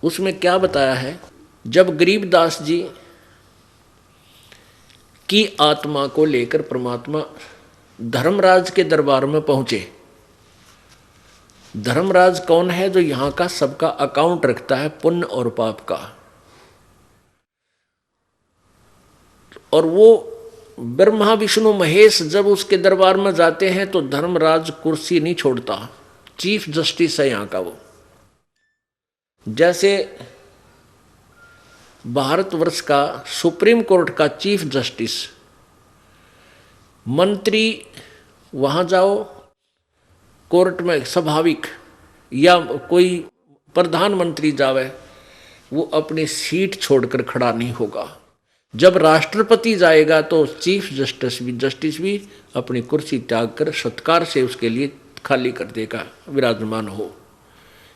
उसमें क्या बताया है, जब गरीबदास जी की आत्मा को लेकर परमात्मा धर्मराज के दरबार में पहुंचे। धर्मराज कौन है? जो यहां का सबका अकाउंट रखता है, पुण्य और पाप का। और वो ब्रह्मा विष्णु महेश जब उसके दरबार में जाते हैं तो धर्मराज कुर्सी नहीं छोड़ता, चीफ जस्टिस है यहां का वो। जैसे भारतवर्ष का सुप्रीम कोर्ट का चीफ जस्टिस, मंत्री वहां जाओ कोर्ट में स्वाभाविक, या कोई प्रधानमंत्री जावे, वो अपनी सीट छोड़कर खड़ा नहीं होगा। जब राष्ट्रपति जाएगा तो चीफ जस्टिस भी अपनी कुर्सी त्याग कर सत्कार से उसके लिए खाली कर देगा, विराजमान हो,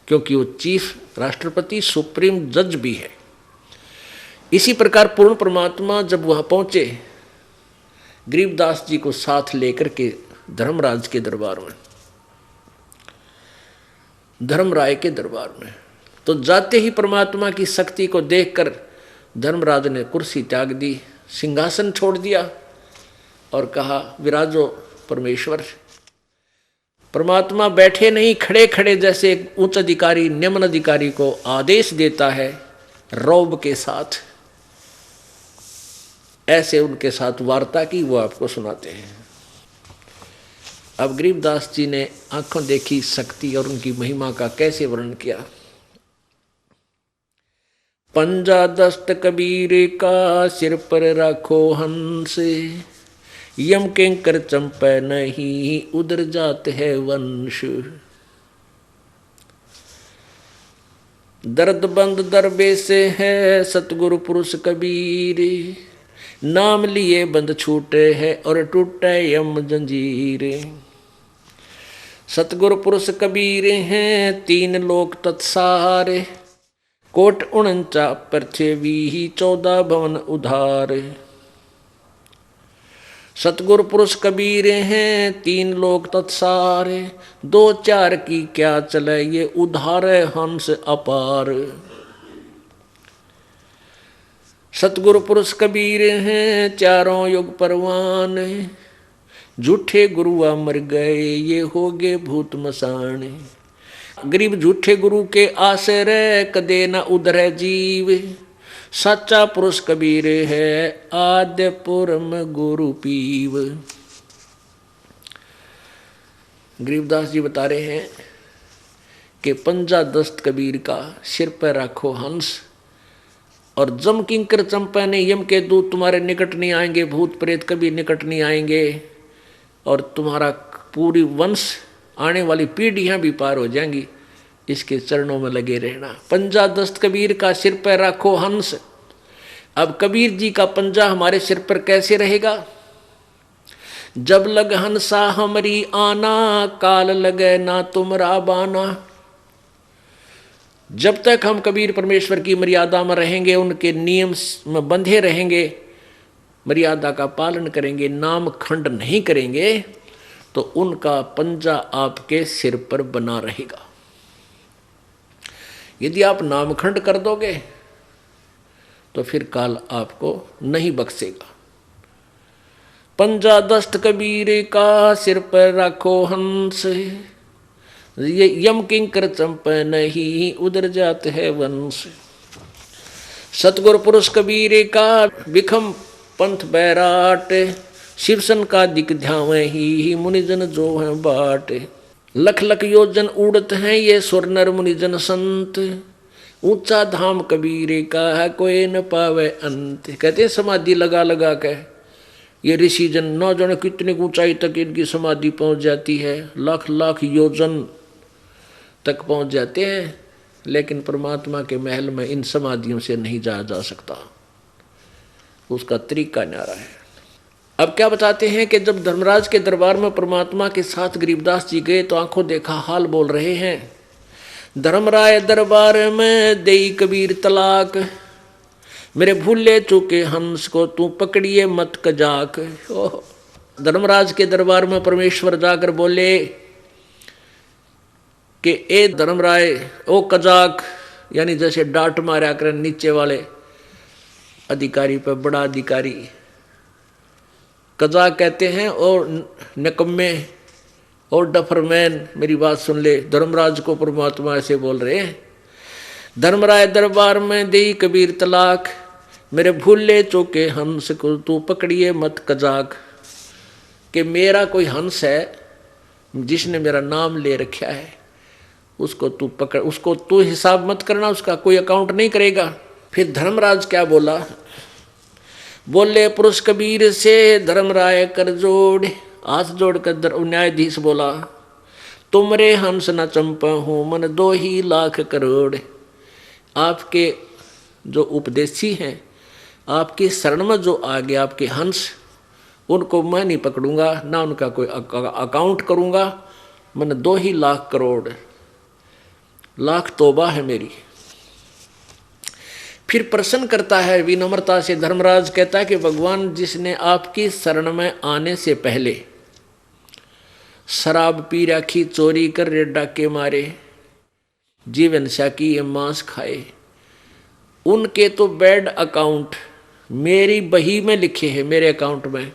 क्योंकि वो चीफ राष्ट्रपति सुप्रीम जज भी है। इसी प्रकार पूर्ण परमात्मा जब वहां पहुंचे गरीबदास जी को साथ लेकर के धर्मराज के दरबार में, धर्मराय के दरबार में, तो जाते ही परमात्मा की शक्ति को देखकर धर्मराज ने कुर्सी त्याग दी, सिंहासन छोड़ दिया और कहा, विराजो परमेश्वर। परमात्मा बैठे नहीं, खड़े खड़े, जैसे एक उच्च अधिकारी निम्न अधिकारी को आदेश देता है रौब के साथ, ऐसे उनके साथ वार्ता की, वो आपको सुनाते हैं। अब गरीबदास जी ने आंखों देखी शक्ति और उनकी महिमा का कैसे वर्णन किया। पंजा दस्त कबीर का सिर पर रखो हंस, यम किंकर चंपै नहीं उधर जात है वंश। दर्द बंद दरबे से है सतगुरु पुरुष कबीर, नाम लिए बंद छूटे है और टूटे यम जंजीर। सतगुरु पुरुष कबीर हैं तीन लोक तत्सारे, कोट 49 पृथ्वी 14 भवन उधार। सतगुरु पुरुष कबीर हैं तीन लोक तत्सारे, 2 4 की क्या चले ये उधार हंस अपार। सतगुरु पुरुष कबीर हैं चारों युग परवान, झूठे गुरुआ मर गए ये हो गए भूत मसान। गरीब झूठे गुरु के आश्रय कदे न उधरे जीव, सच्चा पुरुष कबीर है आद्य पुरम गुरु पीव। गरीबदास जी बता रहे हैं कि पंजा दस्त कबीर का सिर पर रखो हंस, और जम किंकर चंपा ने यम के दूत तुम्हारे निकट नहीं आएंगे, भूत प्रेत कभी निकट नहीं आएंगे, और तुम्हारा पूरी वंश आने वाली पीढ़ियां भी पार हो जाएंगी, इसके चरणों में लगे रहना। पंजा दस्त कबीर का सिर पर रखो हंस। अब कबीर जी का पंजा हमारे सिर पर कैसे रहेगा? जब लग हंसा हमारी आना, काल लगे ना तुमरा बाना। जब तक हम कबीर परमेश्वर की मर्यादा में रहेंगे, उनके नियम में बंधे रहेंगे, मर्यादा का पालन करेंगे, नाम खंड नहीं करेंगे, तो उनका पंजा आपके सिर पर बना रहेगा। यदि आप नामखंड कर दोगे तो फिर काल आपको नहीं बख्शेगा। पंजा दस्त कबीर का सिर पर रखो हंस, ये यम किंकर चंपै नहीं उधर जात है वंश। सतगुरु पुरुष कबीर का विखम पंथ बैराट, शिवसन का दिक ध्यावे ही मुनिजन जो है बाट। लख लख योजन उड़त हैं ये सुर नर मुनिजन संत, ऊंचा धाम कबीर का है कोई न पावे अंत। कहते हैं समाधि लगा लगा के ये ऋषि जन न जाने कितनी ऊंचाई तक इनकी समाधि पहुंच जाती है, लाख लाख योजन तक पहुंच जाते हैं, लेकिन परमात्मा के महल में इन समाधियों से नहीं जाया जा सकता। उसका तरीका न्यारा है। अब क्या बताते हैं कि जब धर्मराज के दरबार में परमात्मा के साथ गरीबदास जी गए तो आंखों देखा हाल बोल रहे हैं। धर्मराय दरबार में देई कबीर तलाक, मेरे भूले चूके हंस को तू पकड़िए मत कजाक। धर्मराज के दरबार में परमेश्वर जाकर बोले कि ए धर्मराय, ओ कजाक, यानी जैसे डांट मारा करें नीचे वाले अधिकारी पर बड़ा अधिकारी, कजाक कहते हैं। और निकम्मे और डफरमैन, मेरी बात सुन ले, धर्मराज को परमात्मा ऐसे बोल रहे हैं। धर्मराय दरबार में दे कबीर तलाक, मेरे भूले चौके हंस को तू पकड़िए मत कजाक। कि मेरा कोई हंस है जिसने मेरा नाम ले रखा है, उसको तू पकड़, उसको तू हिसाब मत करना, उसका कोई अकाउंट नहीं करेगा। फिर धर्मराज क्या बोला, बोले पुरुष कबीर से धर्मराय कर जोड़, हाथ जोड़कर न्यायाधीश बोला, तुमरे हंस न चंपा हूँ मन 2 लाख करोड़। आपके जो उपदेशी हैं, आपकी शरण में जो आ गया आपके हंस, उनको मैं नहीं पकड़ूंगा, ना उनका कोई अकाउंट करूंगा। मैंने 2 लाख करोड़, लाख तौबा है मेरी। फिर प्रश्न करता है विनम्रता से धर्मराज, कहता है कि भगवान जिसने आपकी शरण में आने से पहले शराब पी रखी, चोरी कर रे डाके मारे, जीवन की ये मांस खाए, उनके तो बैड अकाउंट मेरी बही में लिखे हैं, मेरे अकाउंट में,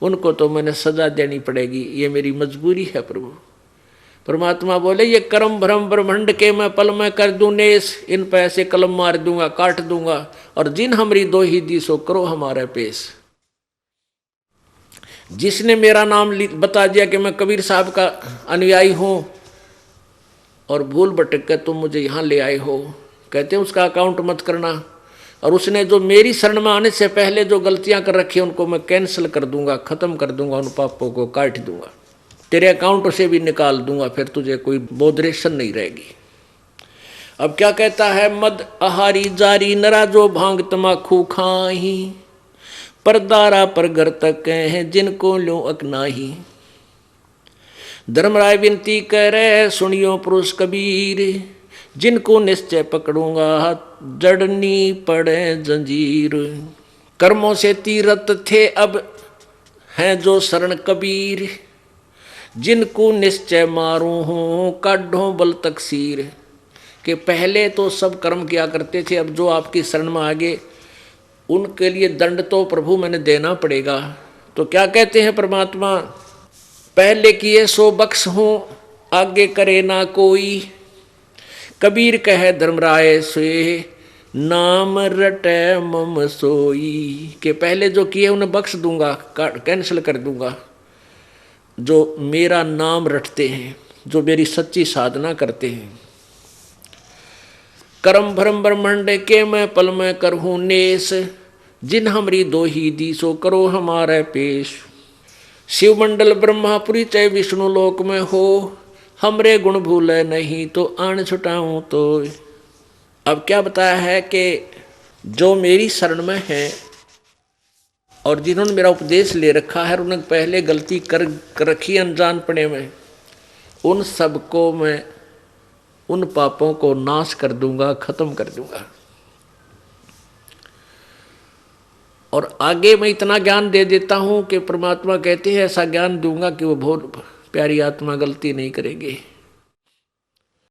उनको तो मैंने सजा देनी पड़ेगी, ये मेरी मजबूरी है प्रभु। परमात्मा बोले ये कर्म भ्रम ब्रह्मंड के मैं पल में कर दूं नेस, इन पे ऐसे कलम मार दूंगा, काट दूंगा, और जिन हमरी 2 दिसो करो हमारे पेश। जिसने मेरा नाम बता दिया कि मैं कबीर साहब का अनुयायी हूं और भूल भटक कर तुम मुझे यहाँ ले आए हो, कहते हैं उसका अकाउंट मत करना। और उसने जो मेरी शरण में आने से पहले जो गलतियां कर रखी उनको मैं कैंसिल कर दूंगा, खत्म कर दूंगा, उन पापों को काट दूंगा, तेरे अकाउंट से भी निकाल दूंगा, फिर तुझे कोई बोधरेशन नहीं रहेगी। अब क्या कहता है, मद आहारी जारी नरा जो भांग तमाखू खाही, परदारा पर घर तक हैं जिनको लो अकनाही। धर्मराय विनती करे सुनियो पुरुष कबीर, जिनको निश्चय पकड़ूंगा जड़नी पड़े जंजीर। कर्मों से तीरथ थे अब हैं जो शरण कबीर, जिनको निश्चय मारूं हूं काढ़ो बल तकसीर। कि पहले तो सब कर्म किया करते थे, अब जो आपकी शरण में आगे उनके लिए दंड तो प्रभु मैंने देना पड़ेगा। तो क्या कहते हैं परमात्मा, पहले किए सो बख्श हूं आगे करे ना कोई, कबीर कहे धर्मराय से नाम रटे मम सोई। के पहले जो किए उन्हें बख्श दूंगा, कैंसिल कर दूंगा, जो मेरा नाम रटते हैं, जो मेरी सच्ची साधना करते हैं। कर्म भ्रम ब्रह्मंड के मैं पल में करहूँ नेस, जिन हमरी 2 दिसो करो हमारे पेश। शिवमंडल ब्रह्मापुरी चाहे विष्णु लोक में हो, हमरे गुण भूले नहीं तो आन छुटाऊं तो। अब क्या बताया है कि जो मेरी शरण में है और जिन्होंने मेरा उपदेश ले रखा है, उन्होंने पहले गलती कर रखी अनजानपने में, उन सबको मैं उन पापों को नाश कर दूंगा, खत्म कर दूंगा। और आगे मैं इतना ज्ञान दे देता हूं कि परमात्मा कहते हैं ऐसा ज्ञान दूंगा कि वो बहुत प्यारी आत्मा गलती नहीं करेगी।